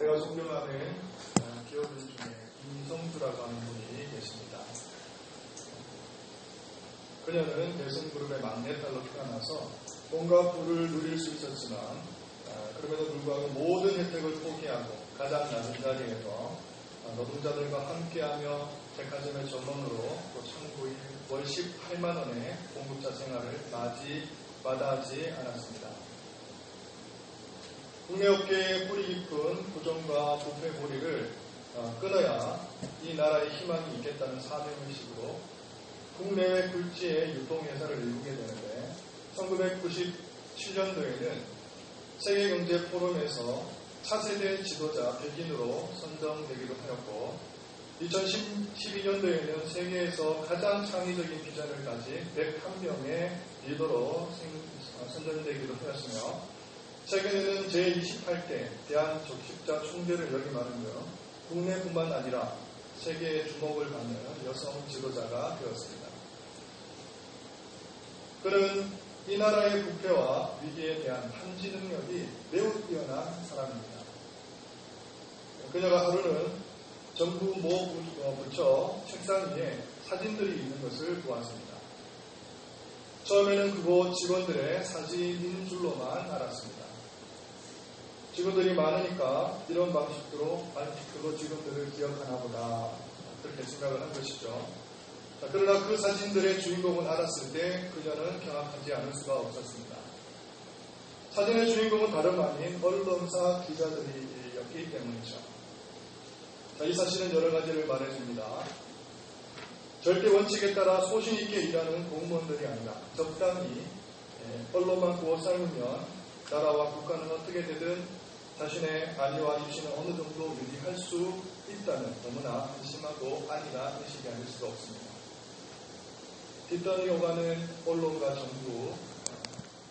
제가 존경하는 기업인 중에 김성주라고 하는 분이 계십니다. 그녀는 대성그룹의 막내딸로 태어나서 온갖 부를 누릴 수 있었지만 그럼에도 불구하고 모든 혜택을 포기하고 가장 낮은 자리에서 노동자들과 함께하며 백화점의 점원으로 또 참고인 월 18만 원의 공급자 생활을 마다하지 않았습니다. 국내 업계의 뿌리 깊은 부정과 부패 고리를 끊어야 이 나라의 희망이 있겠다는 사명의식으로 국내외 굴지의 유통회사를 일구게 되는데 1997년도에는 세계경제포럼에서 차세대 지도자 100인으로 선정되기도 하였고 2012년도에는 세계에서 가장 창의적인 비전을 가진 101명의 리더로 선정되기도 하였으며 최근에는 제28대 대한적십자 총회를 역임하는 등 국내뿐만 아니라 세계의 주목을 받는 여성 지도자가 되었습니다. 그는 이 나라의 부패와 위기에 대한 탐지 능력이 매우 뛰어난 사람입니다. 그녀가 하루는 정부 모 부처 책상 위에 사진들이 있는 것을 보았습니다. 처음에는 그곳 직원들의 사진인 줄로만 알았습니다. 직원들이 많으니까 이런 방식으로 직원들을 기억하나 보다 그렇게 생각을 한 것이죠. 그러나 그 사진들의 주인공을 알았을 때 그녀는 경악하지 않을 수가 없었습니다. 사진의 주인공은 다름 아닌 언론사 기자들이었기 때문이죠. 이 사실은 여러 가지를 말해줍니다. 절대 원칙에 따라 소신 있게 일하는 공무원들이 아니라 적당히 언론만 구워 삶으면 나라와 국가는 어떻게 되든 자신의 안위와 입시는 어느 정도 유지할 수 있다는 너무나 한심하고 안일한 의식이 아닐 수가 없습니다. 뒷단이 오가는 언론과 정부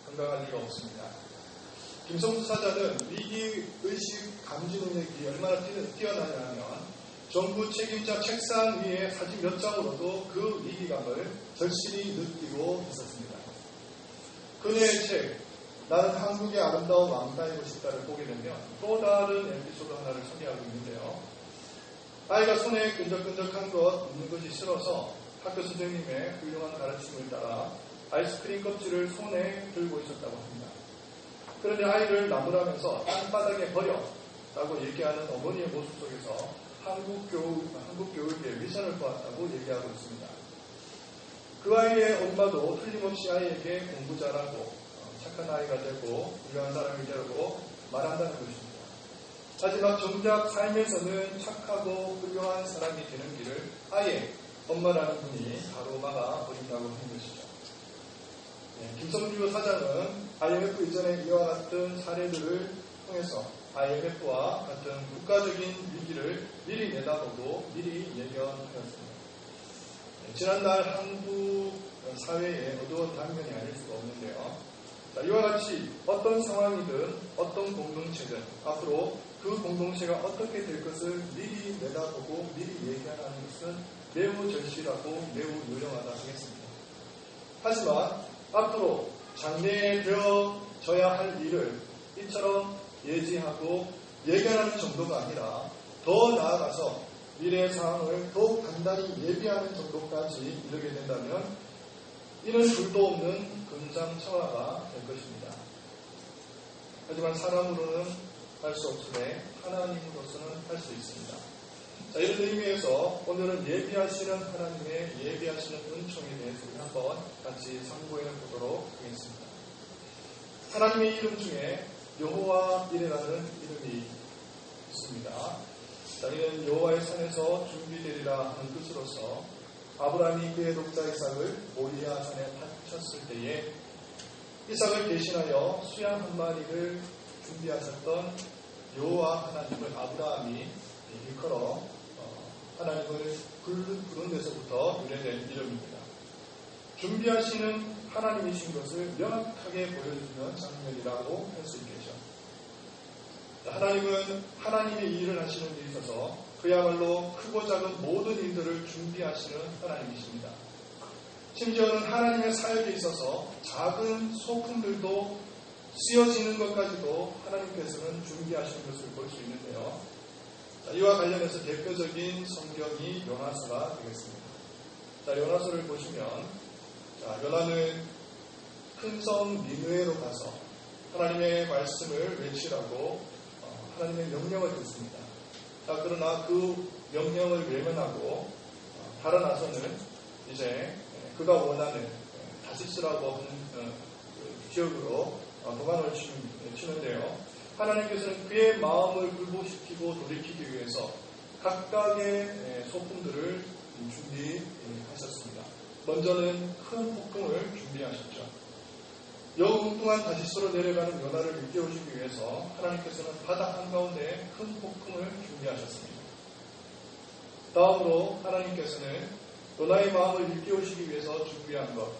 건강할 리가 없습니다. 김성주 사장은 위기의식 감지 능력이 얼마나 뛰어나냐 하면 정부 책임자 책상 위에 사진 몇 장으로도 그 위기감을 절실히 느끼고 있었습니다. 그녀의 책 나는 한국의 아름다운 왕따이고 싶다를 보게 되면 또 다른 에피소드 하나를 소개하고 있는데요. 아이가 손에 끈적끈적한 것 묻는 것이 싫어서 학교 선생님의 훌륭한 가르침을 따라 아이스크림 껍질을 손에 들고 있었다고 합니다. 그런데 아이를 나무라면서 땅바닥에 버려 라고 얘기하는 어머니의 모습 속에서 한국 교육의 위선을 보았다고 얘기하고 있습니다. 그 아이의 엄마도 틀림없이 아이에게 공부 잘하고 착한 아이가 되고 훌륭한 사람이 되고 말한다는 것입니다. 하지만 정작 삶에서는 착하고 훌륭한 사람이 되는 길을 아예 엄마라는 분이 가로막아 버린다고 하는 것이죠. 김성주 사장은 IMF 이전에 이와 같은 사례들을 통해서 IMF와 같은 국가적인 위기를 미리 내다보고 미리 예견하였습니다. 지난날 한국 사회의 어두운 단면이 아닐 수가 없는데요. 이와 같이 어떤 상황이든 어떤 공동체든 앞으로 그 공동체가 어떻게 될 것을 미리 내다보고 미리 예견하는 것은 매우 절실하고 매우 유용하다 하겠습니다. 하지만 앞으로 장래에 되어져야 할 일을 이처럼 예지하고 예견하는 정도가 아니라 더 나아가서 미래의 상황을 더욱 단단히 예비하는 정도까지 이르게 된다면 이는 둘도 없는 금상첨화가 될 것입니다. 하지만 사람으로는 할 수 없으되 하나님으로서는 할 수 있습니다. 자, 이런 의미에서 오늘은 예비하시는 하나님의 예비하시는 은총에 대해서 한번 같이 상고해 보도록 하겠습니다. 하나님의 이름 중에 여호와 이레라는 이름이 있습니다. 자, 이는 여호와의 산에서 준비되리라 하는 뜻으로서 아브라함이 그의 독자 이삭을 모리아 산에 바쳤을 때에 이삭을 대신하여 수양 한 마리를 준비하셨던 여호와 하나님을 아브라함이 일컬어 하나님을 부른 데서부터 유래된 이름입니다. 준비하시는 하나님이신 것을 명확하게 보여주는 장면이라고 할 수 있겠죠. 하나님은 하나님의 일을 하시는 데 있어서 그야말로 크고 작은 모든 일들을 준비하시는 하나님이십니다. 심지어는 하나님의 사역에 있어서 작은 소품들도 쓰여지는 것까지도 하나님께서는 준비하시는 것을 볼 수 있는데요. 자, 이와 관련해서 대표적인 성경이 요나서가 되겠습니다. 자, 요나서를 보시면, 자, 요나는 큰 섬 니느웨로 가서 하나님의 말씀을 외치라고 하나님의 명령을 듣습니다. 자, 그러나 그 명령을 외면하고 달아나서는 이제 그가 원하는 다시스라고 하는 지역으로 도망을 치는데요. 하나님께서는 그의 마음을 굴복시키고 돌이키기 위해서 각각의 소품들을 준비하셨습니다. 먼저는 큰 폭풍을 준비하셨죠. 여웅뚱한 다시스로 내려가는 요나를 일깨우시기 위해서 하나님께서는 바다 한가운데 큰 폭풍을 준비하셨습니다. 다음으로 하나님께서는 요나의 마음을 일깨우시기 위해서 준비한 것,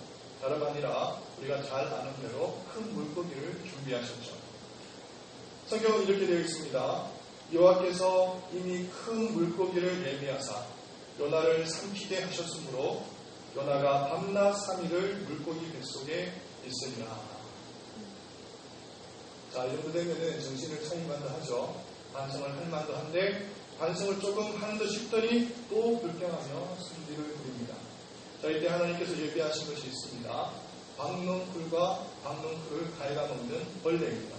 다름 아니라 우리가 잘 아는 대로 큰 물고기를 준비하셨죠. 성경은 이렇게 되어 있습니다. 여호와께서 이미 큰 물고기를 예비하사 요나를 삼키게 하셨으므로 요나가 밤낮 3일을 물고기 뱃속에 있으리라. 자, 이 정도 되면은 정신을 차릴만도 하죠. 반성을 할 만도 한데 반성을 조금 하는 듯 싶더니 또 불평하며 승질을 부립니다. 자, 이때 하나님께서 예비하신 것이 있습니다. 박농쿨과 박농쿨을 갉아먹는 벌레입니다.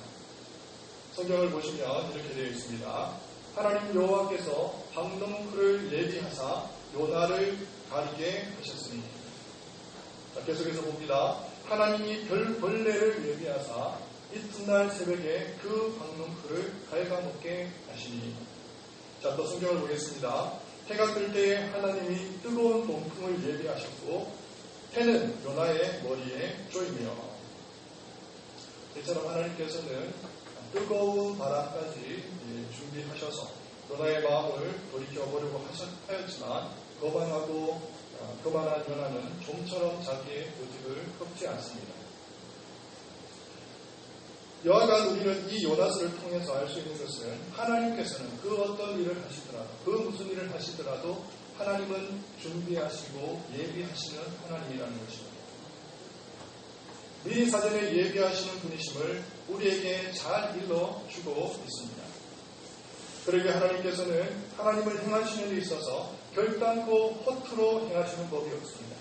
성경을 보시면 이렇게 되어 있습니다. 하나님 여호와께서 박농쿨을 예비하사 요나를 가리게 하셨으니. 자, 계속해서 봅니다. 하나님이 벌레를 예비하사 이튿날 새벽에 그 박농쿨을 갉아먹게 하시니. 자, 또 성경을 보겠습니다. 해가 뜰 때에 하나님이 뜨거운 동풍을 예비하셨고 해는 요나의 머리에 쪼이며. 이처럼 하나님께서는 뜨거운 바람까지 준비하셔서 요나의 마음을 돌이켜보려고 하였지만 거만한 요나는 좀처럼 자기의 고집을 꺾지 않습니다. 여하간 우리는 이 요나서를 통해서 알 수 있는 것은 하나님께서는 그 어떤 일을 하시더라도 그 무슨 일을 하시더라도 하나님은 준비하시고 예비하시는 하나님이라는 것입니다. 미리 사전에 예비하시는 분이심을 우리에게 잘 일러주고 있습니다. 그러게 하나님께서는 하나님을 행하시는 데 있어서 결단코 허투루 행하시는 법이 없습니다.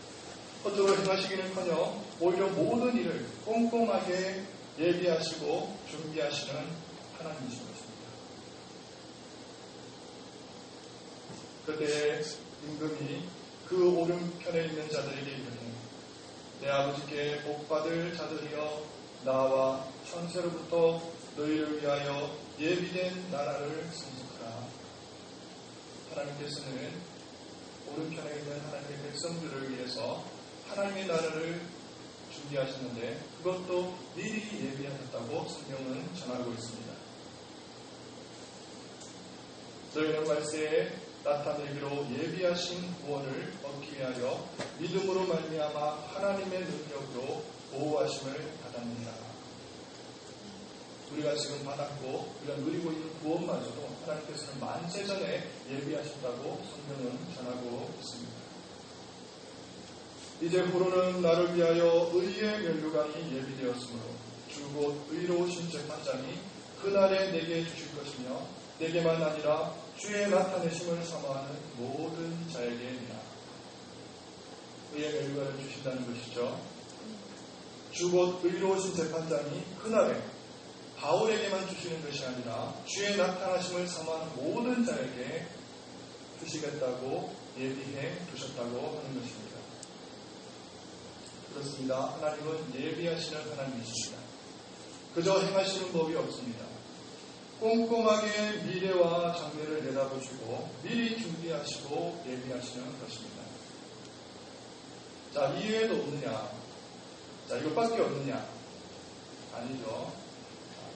허투루 행하시기는커녕 오히려 모든 일을 꼼꼼하게 예비하시고 준비하시는 하나님이신 것입니다. 그때 임금이 그 오른편에 있는 자들에게 이르되 내 아버지께 복받을 자들이여 나와 창세로부터 너희를 위하여 예비된 나라를 성숙하라. 하나님께서는 오른편에 있는 하나님의 백성들을 위해서 하나님의 나라를 준비하셨는데 그것도 미리 예비하셨다고 성경은 전하고 있습니다. 저희는 말세에 나타내기로 예비하신 구원을 얻기 위하여 믿음으로 말미암아 하나님의 능력으로 보호하심을 받았느니라. 우리가 지금 받았고 우리가 누리고 있는 구원마저도 하나님께서는 만세전에 예비하셨다고 성경은 전하고 있습니다. 이제 후로는 나를 위하여 의의 면류관이 예비되었으므로 주 곧 의로우신 재판장이 그날에 내게 주실 것이며 내게만 아니라 주의 나타내심을 사모하는 모든 자에게니라. 의의 면류관을 주신다는 것이죠. 주 곧 의로우신 재판장이 그날에 바울에게만 주시는 것이 아니라 주의 나타나심을 사모하는 모든 자에게 주시겠다고 예비해 두셨다고 하는 것입니다. 그렇습니다. 하나님은 예비하시는 하나님이십니다. 그저 행하시는 법이 없습니다. 꼼꼼하게 미래와 장래를 내다보시고 미리 준비하시고 예비하시는 것입니다. 자, 이외에도 없느냐? 자, 이것밖에 없느냐? 아니죠.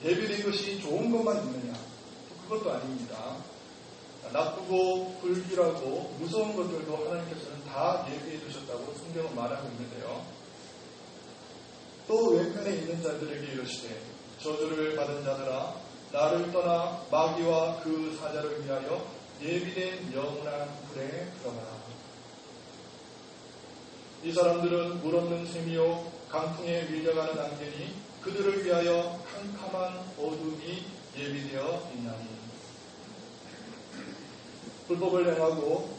예비된 것이 좋은 것만 있느냐? 그것도 아닙니다. 나쁘고 불길하고 무서운 것들도 하나님께서는 다 예비해 두셨다고 성경은 말하고 있는데요. 또 왼편에 있는 자들에게 이르시되 저주를 받은 자들아 나를 떠나 마귀와 그 사자를 위하여 예비된 영원한 불에 들어가라. 이 사람들은 물 없는 샘이요 강풍에 밀려가는 안개니 그들을 위하여 캄캄한 어둠이 예비되어 있나니. 불법을 행하고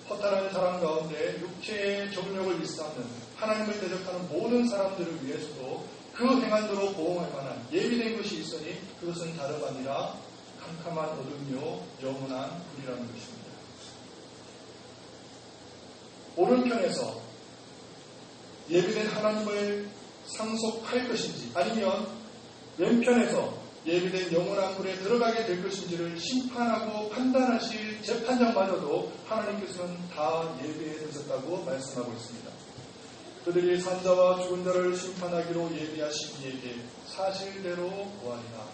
허탄한 사람 가운데 육체의 정욕을 일삼는 하나님을 대적하는 모든 사람들을 위해서도 그 행한대로 보응할 만한 예비된 것이 있으니 그것은 다름 아니라 캄캄한 어둠이요 영원한 불이라는 것입니다. 오른편에서 예비된 하나님을 상속할 것인지 아니면 왼편에서 예비된 영원한 불에 들어가게 될 것인지를 심판하고 판단하실 재판장마저도 하나님께서는 다 예비해 두셨다고 말씀하고 있습니다. 그들이 산자와 죽은 자를 심판하기로 예비하신 이에게 사실대로 고하리라.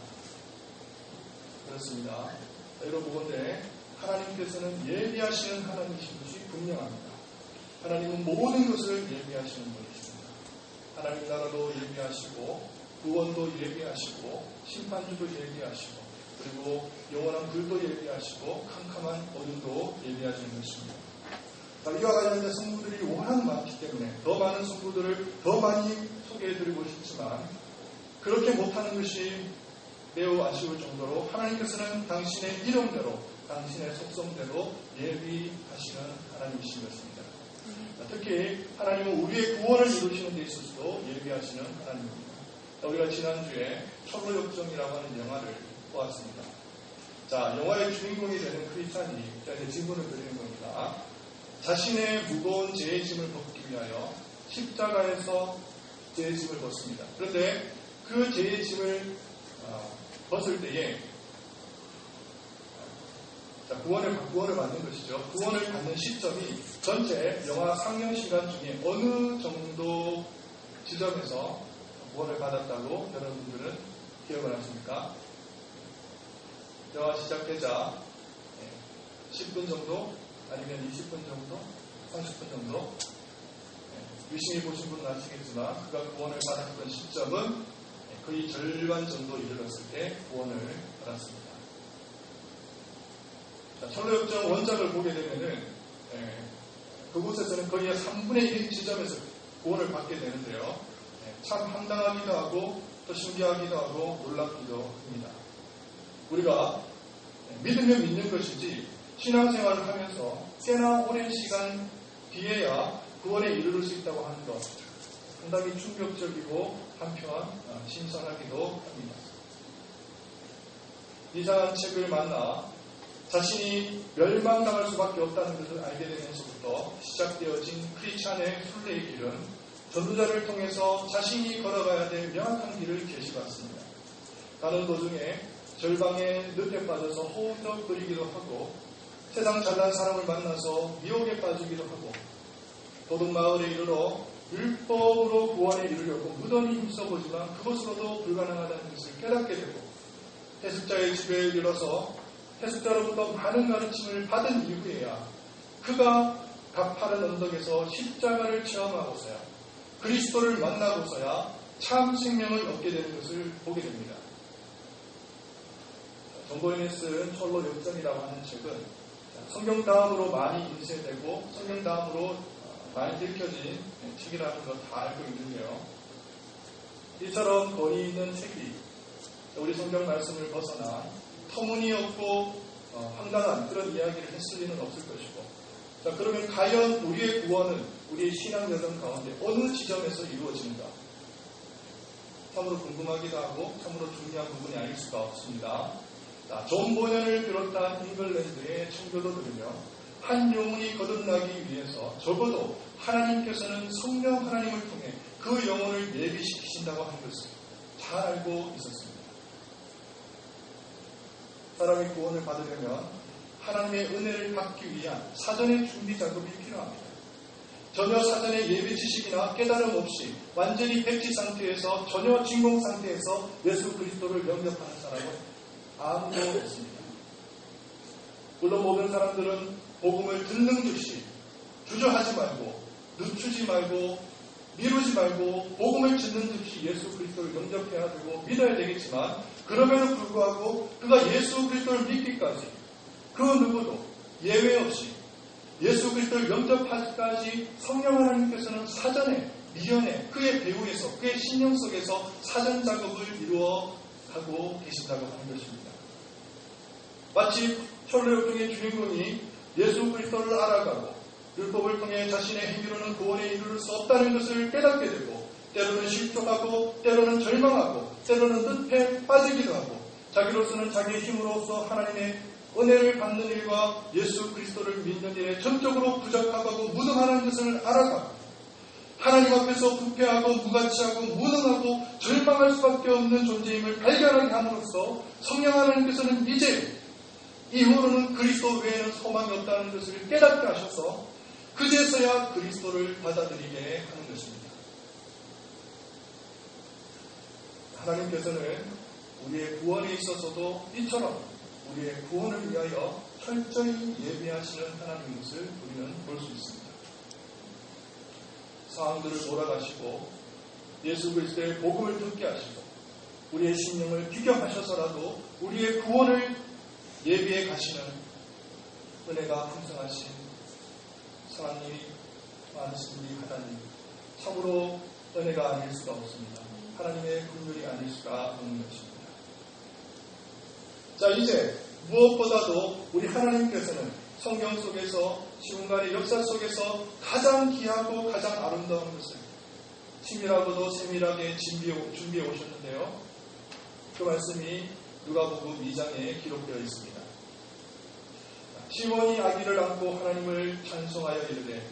그렇습니다. 여러분들 하나님께서는 예비하시는 하나님이신 것이 분명합니다. 하나님은 모든 것을 예비하시는 분이십니다. 하나님 나라도 예비하시고 구원도 예비하시고 심판주도 예비하시고 그리고 영원한 불도 예비하시고 캄캄한 어둠도 예비하시는 것입니다. 이와 관련된 성부들이 워낙 많기 때문에 더 많은 성부들을 더 많이 소개해드리고 싶지만 그렇게 못하는 것이 매우 아쉬울 정도로 하나님께서는 당신의 이름대로 당신의 속성대로 예비하시는 하나님이신 것입니다. 특히 하나님은 우리의 구원을 이루시는 데 있어서도 예비하시는 하나님입니다. 우리가 지난주에 철로역정이라고 하는 영화를 보았습니다. 자, 영화의 주인공이 되는 크리스찬이 이제 질문을 드리는 겁니다. 자신의 무거운 죄의 짐을 벗기 위하여 십자가에서 죄의 짐을 벗습니다. 그런데 그 죄의 짐을 벗을 때에 구원을 받는 것이죠. 구원을 받는 시점이 전체 영화 상영 시간 중에 어느 정도 지점에서 구원을 받았다고 여러분들은 기억을 하십니까? 영화 시작되자 10분 정도 아니면 20분 정도 30분 정도 유심히 보신 분은 아시겠지만 그가 구원을 받았던 시점은 거의 절반 정도 이르렀을 때 구원을 받았습니다. 철로역정 원작을 보게 되면은 그곳에서는 거의 3분의 1 지점에서 구원을 받게 되는데요. 참 황당하기도 하고 또 신기하기도 하고 놀랍기도 합니다. 우리가 믿으면 믿는 것이지 신앙생활을 하면서 꽤나 오랜 시간 뒤에야 구원에 이르를 수 있다고 하는 것 상당히 충격적이고 한편 신선하기도 합니다. 이상한 책을 만나 자신이 멸망당할 수밖에 없다는 것을 알게 되면서부터 시작되어진 크리스찬의 순례의 길은 전도자를 통해서 자신이 걸어가야 될 명확한 길을 계시받습니다. 가는 도중에 절방의 늪에 빠져서 허우적거리기도 하고 세상 잘난 사람을 만나서 미혹에 빠지기도 하고 도둑마을에 이르러 율법으로 구원에 이르려고 무던히 힘써보지만 그것으로도 불가능하다는 것을 깨닫게 되고 해습자의 집에 이르러서 해습자로부터 많은 가르침을 받은 이후에야 그가 가파른 언덕에서 십자가를 체험하고서야 그리스도를 만나고서야 참 생명을 얻게 되는 것을 보게 됩니다. 정보인이 쓴 철로역정이라고 하는 책은 성경 다음으로 많이 인쇄되고 성경 다음으로 많이 읽혀진 책이라는 걸 다 알고 있는데요. 이처럼 권위 있는 책이 우리 성경 말씀을 벗어나 터무니없고 황당한 그런 이야기를 했을 리는 없을 것이고 자, 그러면 과연 우리의 구원은 우리의 신앙 여정 가운데 어느 지점에서 이루어지는가? 참으로 궁금하기도 하고 참으로 중요한 부분이 아닐 수가 없습니다. 자, 존 보년을 비롯한 잉글랜드의 청교도들은요, 한 영혼이 거듭나기 위해서 적어도 하나님께서는 성령 하나님을 통해 그 영혼을 예비시키신다고 하는 것을 잘 알고 있었습니다. 사람이 구원을 받으려면 하나님의 은혜를 받기 위한 사전의 준비 작업이 필요합니다. 전혀 사전의 예비 지식이나 깨달음 없이 완전히 백지 상태에서 전혀 진공 상태에서 예수 그리스도를 영접하는 사람은 아무도 없습니다. 물론 모든 사람들은 복음을 듣는 듯이 주저하지 말고 늦추지 말고 미루지 말고 복음을 듣는 듯이 예수 그리스도를 영접해야 되고 믿어야 되겠지만 그럼에도 불구하고 그가 예수 그리스도를 믿기까지 그 누구도 예외 없이 예수 그리스도를 영접하기까지 성령 하나님께서는 사전에 미련에 그의 배후에서 그의 신령 속에서 사전 작업을 이루어 가고 계신다고 하는 것입니다. 마치 철로역동의 주인공이 예수 그리스도를 알아가고 율법을 통해 자신의 행위로는 구원에 이르를 수 없다는 것을 깨닫게 되고 때로는 실족하고 때로는 절망하고 때로는 늪에 빠지기도 하고 자기로서는 자기의 힘으로써 하나님의 은혜를 받는 일과 예수 그리스도를 믿는 일에 전적으로 부족하고 무능하는 것을 알아가고 하나님 앞에서 부패하고 무가치하고 무능하고 절망할 수밖에 없는 존재임을 발견하게 함으로써 성령 하나님께서는 이제 이후로는 그리스도 외에는 소망이 없다는 것을 깨닫게 하셔서 그제서야 그리스도를 받아들이게 하는 것입니다. 하나님께서는 우리의 구원에 있어서도 이처럼 우리의 구원을 위하여 철저히 예비하시는 하나님의 것을 우리는 볼 수 있습니다. 상황들을 몰아가시고 예수 그리스도의 복음을 듣게 하시고 우리의 심령을 비교하셔서라도 우리의 구원을 예비해 가시는 은혜가 풍성하신 사랑이 많으신 우리 하나님, 참으로 은혜가 아닐 수가 없습니다. 하나님의 긍휼이 아닐 수가 없는 것입니다. 자, 이제 무엇보다도 우리 하나님께서는 성경 속에서 시공간의 역사 속에서 가장 귀하고 가장 아름다운 것을 치밀하고도 세밀하게 준비해 오셨는데요. 그 말씀이 누가복음 2장에 기록되어 있습니다. 시몬이 아기를 안고 하나님을 찬송하여 이르되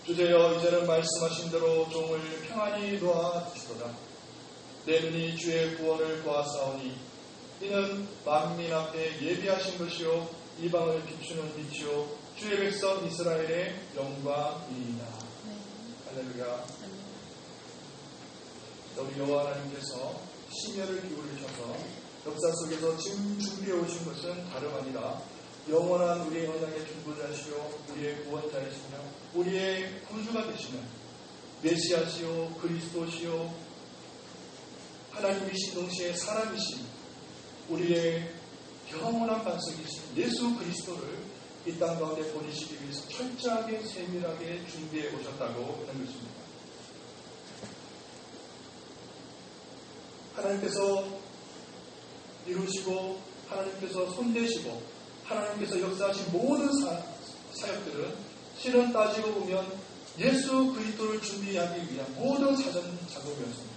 주제여 이제는 말씀하신 대로 종을 평안히 놓아 주시도다. 내 눈이 주의 구원을 보았사오니 이는 만민 앞에 예비하신 것이요 이방을 비추는 빛이요 주의 백성 이스라엘의 영광이니이다. 할렐루야. 우리 여호와 하나님께서 심혈을 기울이셔서 역사 속에서 지금 준비해 오신 것은 다름 아니라 영원한 우리의 언약의 중보자시요 우리의 구원자이시며 우리의 구주가 되시는 메시아시요 그리스도시요 하나님이신 동시에 사람이신 우리의 영원한 반석이신 예수 그리스도를 이 땅 가운데 보내시기 위해서 철저하게 세밀하게 준비해 오셨다고 하는 것입니다. 하나님께서 이루시고 하나님께서 손대시고 하나님께서 역사하신 모든 사역들은 실은 따지고 보면 예수 그리스도를 준비하기 위한 모든 사전 작업이었습니다.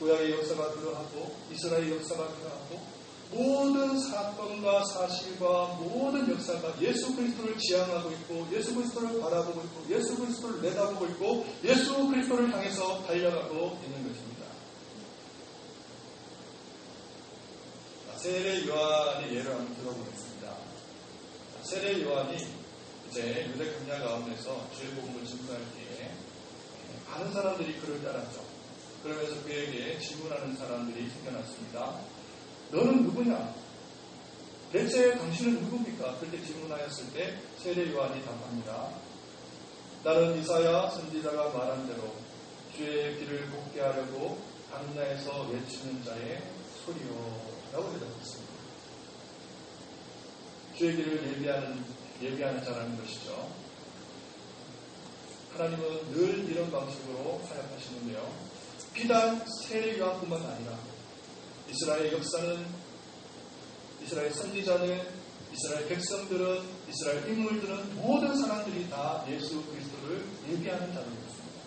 구약의 역사가 들어가고 이스라엘 역사가 들어가고 모든 사건과 사실과 모든 역사가 예수 그리스도를 지향하고 있고 예수 그리스도를 바라보고 있고 예수 그리스도를 내다보고 있고 예수 그리스도를 향해서 달려가고 있는 것입니다. 세례 요한의 예를 한번 들어보겠습니다. 세례 요한이 이제 유대 금야 가운데서 주의 복음을 증거할 때에 많은 사람들이 그를 따랐죠. 그러면서 그에게 질문하는 사람들이 생겨났습니다. 너는 누구냐? 대체 당신은 누굽니까? 그렇게 질문하였을 때 세례 요한이 답합니다. 나는 이사야 선지자가 말한 대로 주의 길을 곱게 하려고 광야에서 외치는 자의 소리요 라고 대답했습니다. 주의 길을 예비하는 자라는 것이죠. 하나님은 늘 이런 방식으로 사역하시는데요. 비단 세례 요한뿐만 아니라 이스라엘 역사는, 이스라엘 선지자는, 이스라엘 백성들은, 이스라엘 인물들은 모든 사람들이 다 예수 그리스도를 예비하는 자들이었습니다.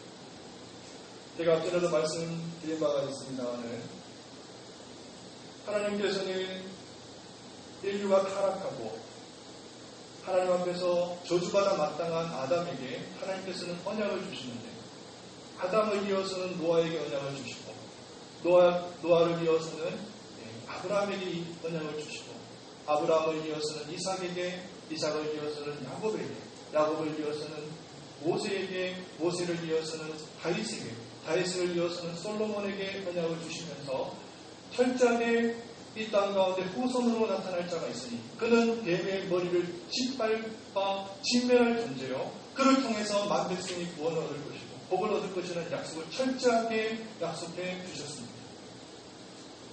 제가 앞전에도 말씀드린 바가 있습니다만은 하나님께서는 인류가 타락하고 하나님 앞에서 저주받아 마땅한 아담에게 하나님께서는 언약을 주시는데 아담을 이어서는 노아에게 언약을 주시고 노아를 이어서는 아브라함에게 언약을 주시고 아브라함을 이어서는 이삭에게 이삭을 이어서는 야곱을 이어서는 모세에게 모세를 이어서는 다윗에게 다윗을 이어서는 솔로몬에게 언약을 주시면서 철저하게 이 땅 가운데 후손으로 나타날 자가 있으니 그는 뱀의 머리를 짓밟아 진멸할 존재요 그를 통해서 만백성이 구원을 얻을 것이고 복을 얻을 것이라는 약속을 철저하게 약속해 주셨습니다.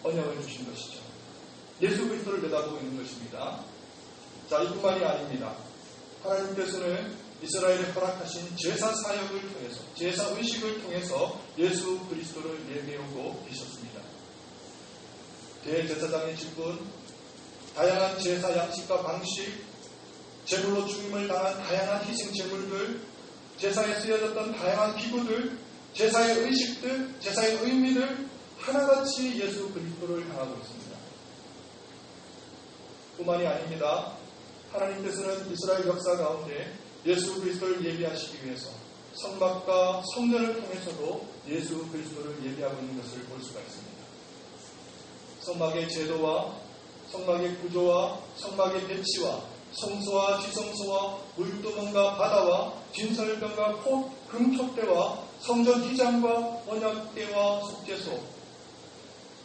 언약을 주신 것이죠. 예수 그리스도를 내다보고 있는 것입니다. 자, 이뿐만이 아닙니다. 하나님께서는 이스라엘에 허락하신 제사 사역을 통해서, 제사 의식을 통해서 예수 그리스도를 예배하고 계셨습니다. 대제사장의 직분, 다양한 제사 양식과 방식, 제물로 죽임을 당한 다양한 희생 제물들, 제사에 쓰여졌던 다양한 기구들, 제사의 의식들, 제사의 의미들 하나같이 예수 그리스도를 향하고 있습니다. 뿐만이 아닙니다. 하나님께서는 이스라엘 역사 가운데 예수 그리스도를 예비하시기 위해서 성막과 성전을 통해서도 예수 그리스도를 예비하고 있는 것을 볼 수가 있습니다. 성막의 제도와 성막의 구조와 성막의 배치와 성소와 지성소와 물두멍과 바다와 진설병과 금촉대와 성전 휘장과 언약궤와 속죄소,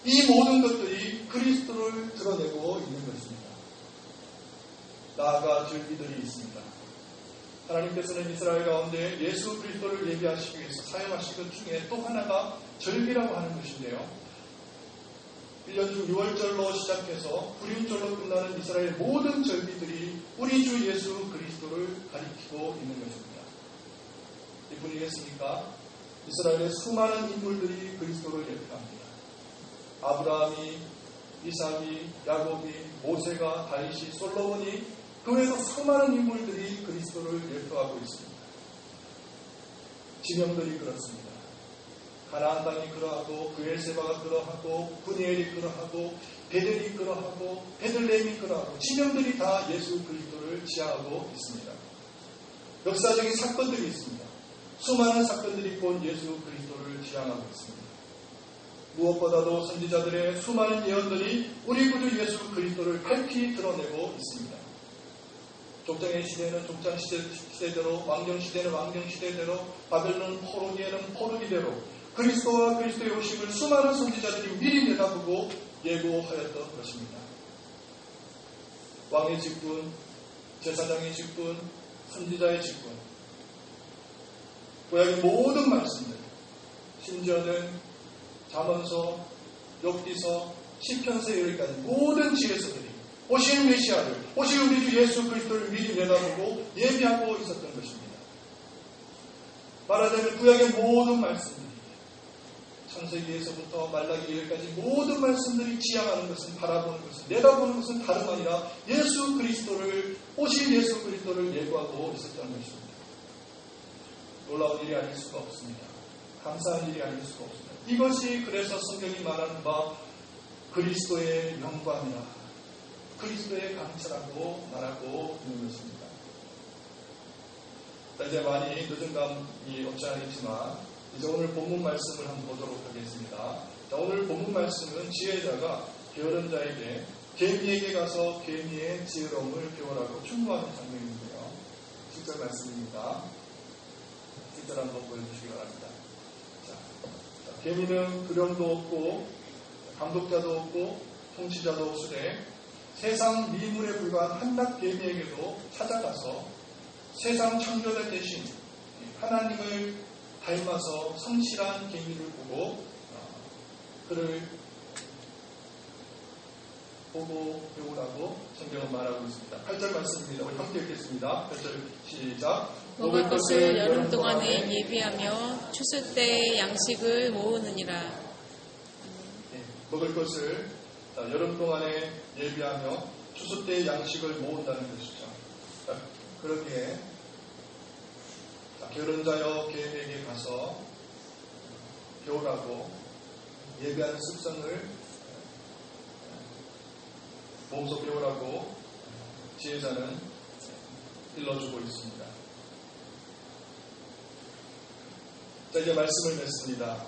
이 모든 것들이 그리스도를 드러내고 있는 것입니다. 나아가 절기들이 있습니다. 하나님께서는 이스라엘 가운데 예수 그리스도를 예비하시기 위해서 사용하신 것 중에 또 하나가 절기라고 하는 것인데요. 1년 중 6월절로 시작해서 불임절로 끝나는 이스라엘 모든 절기들이 우리 주 예수 그리스도를 가리키고 있는 것입니다. 이뿐이겠습니까? 이스라엘의 수많은 인물들이 그리스도를 예표합니다. 아브라함이, 이삭이, 야곱이, 모세가, 다윗이, 솔로몬이, 그 외에도 수많은 인물들이 그리스도를 예표하고 있습니다. 지명들이 그렇습니다. 가나안 땅이 그러하고, 브엘세바가 그러하고, 분이엘이 그러하고, 베델이 그러하고, 베들레헴이 그러하고, 지명들이 다 예수 그리스도를 지향하고 있습니다. 역사적인 사건들이 있습니다. 수많은 사건들이 곧 예수 그리스도를 지향하고 있습니다. 무엇보다도 선지자들의 수많은 예언들이 우리 구주 예수 그리스도를 밝히 드러내고 있습니다. 족장의 시대는 족장 시대대로, 왕정 시대는 왕정 시대대로, 바벨론 포로기에는 포로기대로 그리스도와 그리스도의 오심을 수많은 선지자들이 미리 내다보고 예고하였던 것입니다. 왕의 직분, 제사장의 직분, 선지자의 직분, 구약의 모든 말씀들, 심지어는 잠언서, 욥기서, 시편서에 이르기까지 모든 지혜서들이 오실 메시아를, 오실 우리 주 예수 그리스도를 미리 내다보고 예비하고 있었던 것입니다. 말하자면 구약의 모든 말씀들이, 창세기에서부터 말라기 이르기까지 모든 말씀들이 지향하는 것은, 바라보는 것은, 내다보는 것은 다름 아니라 예수 그리스도를, 오실 예수 그리스도를 예고하고 있었던 것입니다. 놀라운 일이 아닐 수가 없습니다. 감사한 일이 아닐 수가 없습니다. 이것이 그래서 성경이 말하는 바 그리스도의 영광이라, 그리스도의 강철하고 말하고 있는 것입니다. 이제 많이 늦은 감이 없지 않겠지만 이제 오늘 본문 말씀을 한번 보도록 하겠습니다. 자, 오늘 본문 말씀은 지혜자가 게으른 자에게 개미에게 가서 개미의 지혜로움을 배우라고 충고하는 장면인데요. 10절 말씀입니다. 10절 한번 보여주시기 바랍니다. 자, 개미는 두령도 없고 감독자도 없고 통치자도 없으되 세상 미물에 불과한 한낱 개미에게도 찾아가서 세상 창조자 대신 하나님을 닮아서 성실한 개미를 보고 그를 보고 배우라고 성경은 말하고 있습니다. 8절 말씀입니다. 우리 함께 읽겠습니다. 8절 시작. 먹을 것을 여름 동안에 예비하며 추수 때 양식을 모으느니라. 네, 먹을 것을 여름 동안에 예비하며 추수 때 양식을 모은다는 것이죠. 그러기에 게으른 자여 개미에게 가서 배우라고 예비하는 습성을 몸소 배우라고 지혜자는 일러주고 있습니다. 자, 이제 말씀을 맺습니다.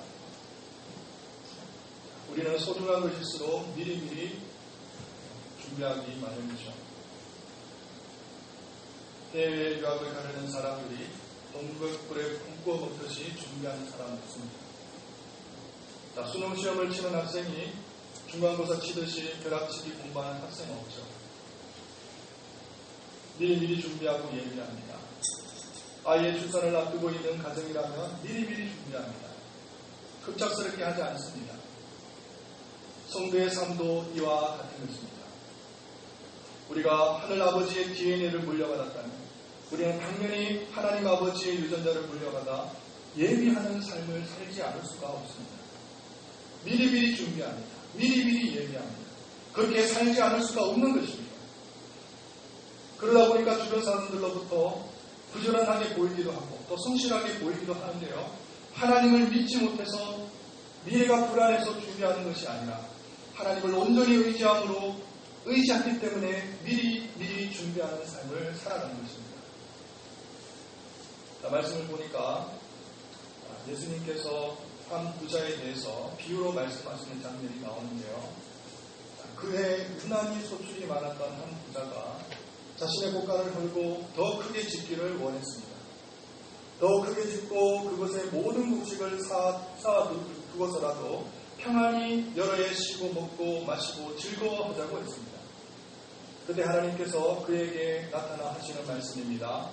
우리는 소중한 것일수록 미리미리 준비하기 마련이죠. 해외 유학을 가려는 사람들이 동백불에 꿈꿔 먹듯이 준비하는 사람 없습니다. 자, 수능 시험을 치는 학생이 중간고사 치듯이 벼락치기 공부하는 학생은 없죠. 미리미리 준비하고 예비합니다. 아이의 출산을 앞두고 있는 가정이라면 미리미리 준비합니다. 급작스럽게 하지 않습니다. 성도의 삶도 이와 같은 것입니다. 우리가 하늘아버지의 DNA를 물려받았다면, 우리는 당연히 하나님 아버지의 유전자를 물려받아 예비하는 삶을 살지 않을 수가 없습니다. 미리미리 준비합니다. 미리미리 예비합니다. 그렇게 살지 않을 수가 없는 것입니다. 그러다 보니까 주변 사람들로부터 부지런하게 보이기도 하고 또 성실하게 보이기도 하는데요. 하나님을 믿지 못해서 미래가 불안해서 준비하는 것이 아니라 하나님을 온전히 의지하기 때문에 미리 준비하는 삶을 살아가는 것입니다. 자, 말씀을 보니까 예수님께서 한 부자에 대해서 비유로 말씀하시는 장면이 나오는데요. 그해 유난히 소출이 많았던 한 부자가 자신의 곳간을 헐고 더 크게 짓기를 원했습니다. 더 크게 짓고 그것의 모든 곡식을 두고서라도 평안히 여러 해 쉬고 먹고 마시고 즐거워하자고 했습니다. 그때 하나님께서 그에게 나타나 하시는 말씀입니다.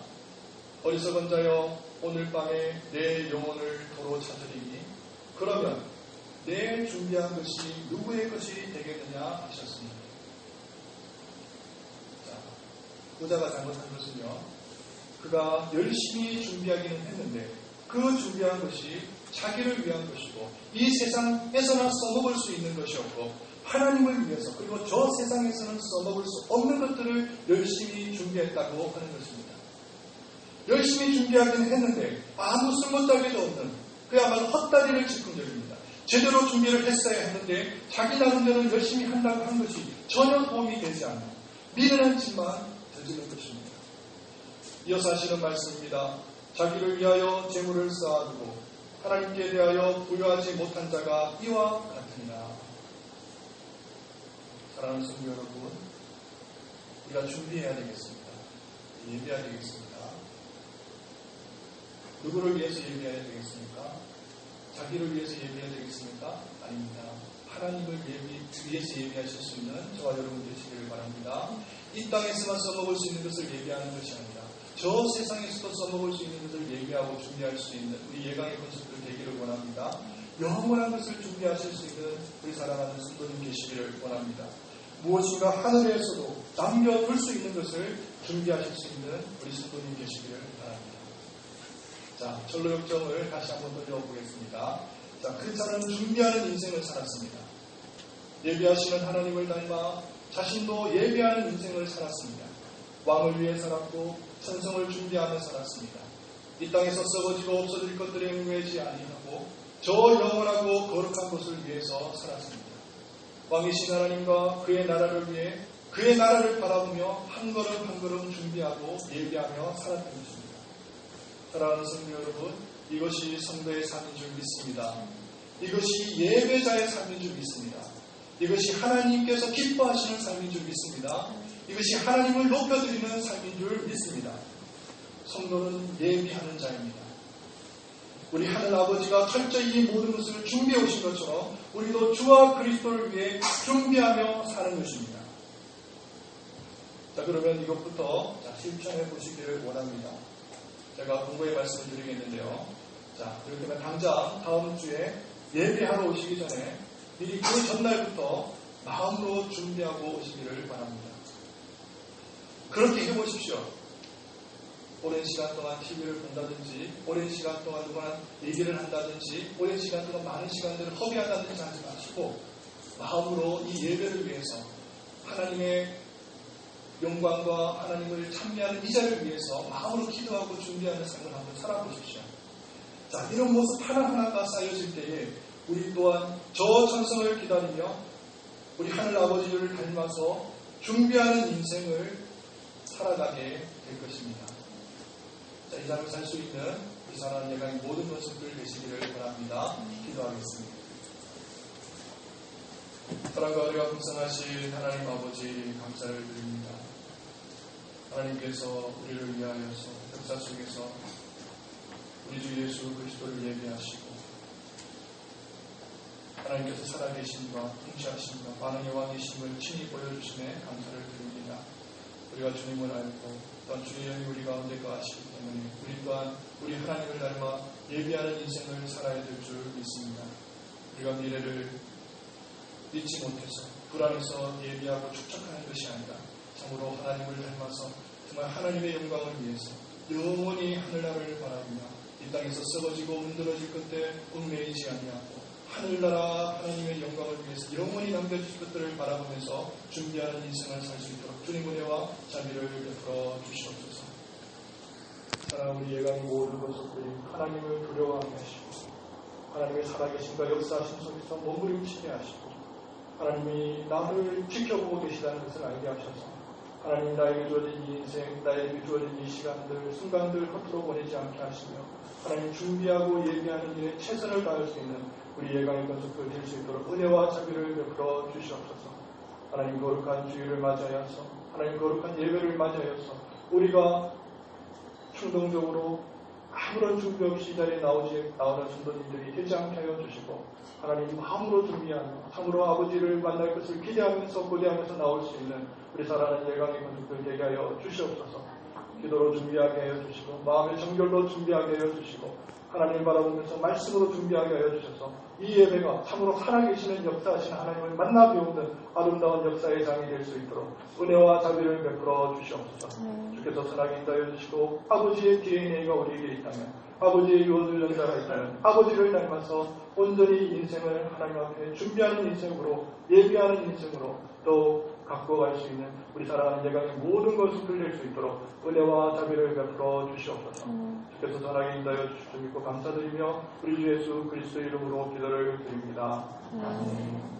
어리석은 자여, 오늘 밤에 내 영혼을 도로 찾으리니 그러면 내 준비한 것이 누구의 것이 되겠느냐 하셨습니다. 자, 부자가 잘못한 것은요, 그가 열심히 준비하기는 했는데 그 준비한 것이 자기를 위한 것이고 이 세상에서나 써먹을 수 있는 것이었고 하나님을 위해서 그리고 저 세상에서는 써먹을 수 없는 것들을 열심히 준비했다고 하는 것입니다. 열심히 준비하기는 했는데 아무 쓸모따위도 없는 그야말로 헛다리를 짚은 적입니다. 제대로 준비를 했어야 했는데 자기 나름대로 열심히 한다고 한 것이 전혀 도움이 되지 않는 미련한 짓만 저지른 것입니다. 이어서 하시는 말씀입니다. 자기를 위하여 재물을 쌓아두고 하나님께 대하여 부여하지 못한 자가 이와 같으니라. 사랑하는 성도 여러분, 우리가 준비해야 되겠습니다. 예비해야 되겠습니다. 누구를 위해서 예비해야 되겠습니까? 자기를 위해서 예비해야 되겠습니까? 아닙니다. 하나님을 위해서 예비하실 수 있는 저와 여러분 되시기를 바랍니다. 이 땅에서만 써먹을 수 있는 것을 예비하는 것이 아니라 저 세상에서도 써먹을 수 있는 것을 예비하고 준비할 수 있는 우리 예강의 건축들 되기를 원합니다. 영원한 것을 준비하실 수 있는 우리 사랑하는 성도님 계시기를 원합니다. 무엇인가 하늘에서도 남겨둘 수 있는 것을 준비하실 수 있는 우리 성도님 계시기를 바랍니다. 자, 절로 역정을 다시 한번 돌려보겠습니다. 자, 그 자는 준비하는 인생을 살았습니다. 예비하시는 하나님을 닮아 자신도 예비하는 인생을 살았습니다. 왕을 위해 살았고 천성을 준비하며 살았습니다. 이 땅에서 썩어지고 없어질 것들에 얽매이지 아니하고 저 영원하고 거룩한 것을 위해서 살았습니다. 왕이신 하나님과 그의 나라를 위해 그의 나라를 바라보며 한 걸음 한 걸음 준비하고 예비하며 살았던 것입니다. 사랑하는 성도 여러분, 이것이 성도의 삶인 줄 믿습니다. 이것이 예배자의 삶인 줄 믿습니다. 이것이 하나님께서 기뻐하시는 삶인 줄 믿습니다. 이것이 하나님을 높여드리는 삶인 줄 믿습니다. 성도는 예비하는 자입니다. 우리 하늘 아버지가 철저히 이 모든 것을 준비해 오신 것처럼 우리도 주와 그리스도를 위해 준비하며 사는 것입니다. 자, 그러면 이것부터 실천해 보시기를 원합니다. 제가 공부의 말씀을 드리겠는데요. 자, 이렇게 하면 당장 다음 주에 예배하러 오시기 전에 미리 그 전날부터 마음으로 준비하고 오시기를 바랍니다. 그렇게 해보십시오. 오랜 시간 동안 TV를 본다든지, 오랜 시간 동안 누구나 얘기를 한다든지, 오랜 시간 동안 많은 시간들을 허비한다든지 하지 마시고, 마음으로 이 예배를 위해서 하나님의 영광과 하나님을 찬미하는 이 자리를 위해서 마음으로 기도하고 준비하는 삶을 한번 살아보십시오. 자, 이런 모습 하나하나가 쌓여질 때에 우리 또한 저 천성을 기다리며 우리 하늘 아버지를 닮아서 준비하는 인생을 살아가게 될 것입니다. 자, 이 삶을 살 수 있는 우리 사랑하는 예강의 모든 모습들 되시기를 바랍니다. 기도하겠습니다. 사랑과 은혜가 풍성하신 하나님 아버지 감사를 드립니다. 하나님께서 우리를 위하여서 역사 속에서 우리 주 예수 그리스도를 예비하시고 하나님께서 살아계심과 통치하심과 반응의 왕이심을 친히 보여주심에 감사를 드립니다. 우리가 주님을 알고 또한 주의 영이 우리 가운데 거하시기 때문에 우리 또한 우리 하나님을 닮아 예비하는 인생을 살아야 될 줄 믿습니다. 우리가 미래를 믿지 못해서 불안해서 예비하고 축적하는 것이 아니라 참으로 하나님을 닮아서 정말 하나님의 영광을 위해서 영원히 하늘나라를 바라보며 이 땅에서 썩어지고 문드러질 것들 얽매이지 아니하고 하늘나라 하나님의 영광을 위해서 영원히 남겨주실 것들을 바라보면서 준비하는 인생을 살 수 있도록 주님 은혜와 자비를 베풀어 주시옵소서. 사랑하는 우리 예감의 모든 것들이 하나님을 두려워하게 하시고 하나님의 살아계심과 역사하심 속에서 머무르게 하시고 하나님이 나를 지켜보고 계시다는 것을 알게 하셔서 하나님 나에게 주어진 이 인생, 나에게 주어진 이 시간들, 순간들 헛으로 보내지 않게 하시며 하나님 준비하고 예비하는 일에 최선을 다할 수 있는 우리 예감의 건축들 될 수 있도록 은혜와 자비를 베풀어 주시옵소서. 하나님 거룩한 주일을 맞이하여서 하나님 거룩한 예배를 맞이하여서 우리가 충동적으로 아무런 준비 없이 이 자리에 나오는 성도님들이 되지 않게 하여 주시고 하나님 마음으로 준비하며 참으로 아버지를 만날 것을 기대하면서 고대하면서 나올 수 있는 우리 사랑하는 예감의 건축들 되게 하여 주시옵소서. 기도로 준비하게 하여 주시고 마음의 정결로 준비하게 하여 주시고 하나님 바라보면서 말씀으로 준비하게 하여 주셔서 이 예배가 참으로 살아계시는 역사하시는 하나님을 만나 배우는 아름다운 역사의 장이 될 수 있도록 은혜와 자비를 베풀어 주시옵소서. 주께서 선하게 인도하여 주시고 아버지의 DNA가 우리에게 있다면 아버지의 유언을 연달아 있다면 아버지를 닮아서 온전히 인생을 하나님 앞에 준비하는 인생으로 예비하는 인생으로 또 갖고 갈 수 있는 우리 사랑하는 예감의 모든 것을 풀릴 수 있도록 은혜와 자비를 베풀어 주시옵소서. 주께서 전하게 인도하여 주실 줄 믿고 감사드리며 우리 주 예수 그리스도 이름으로 기도를 드립니다. 아멘.